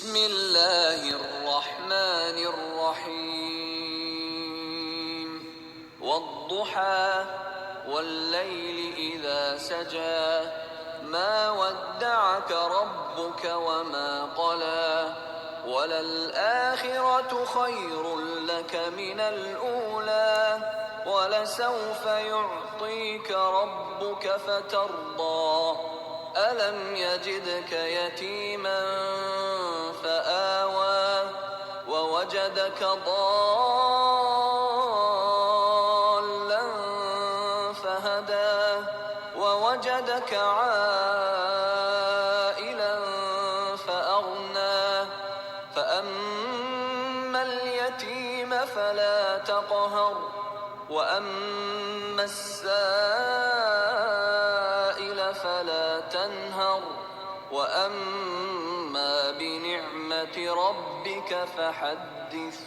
बिस्मिल्लाहिर्रहमानिर्रहीम वद्दुहा वल्लैलि इज़ा सजा मा वद्दअक रब्बुक वमा क़ला वललआखिरतु खैरुल लक मिनल ऊला वलसौफ युअतीक रब्बुक फतर्दा अलम यजिदक यतीमन फआवा ववजदक ضالًا फहदा ववजदक आइला फअगना फअम्मा اليتيم فلا تقهر وأما السائل فلا تنهر وأما بنعمة ربك فحدث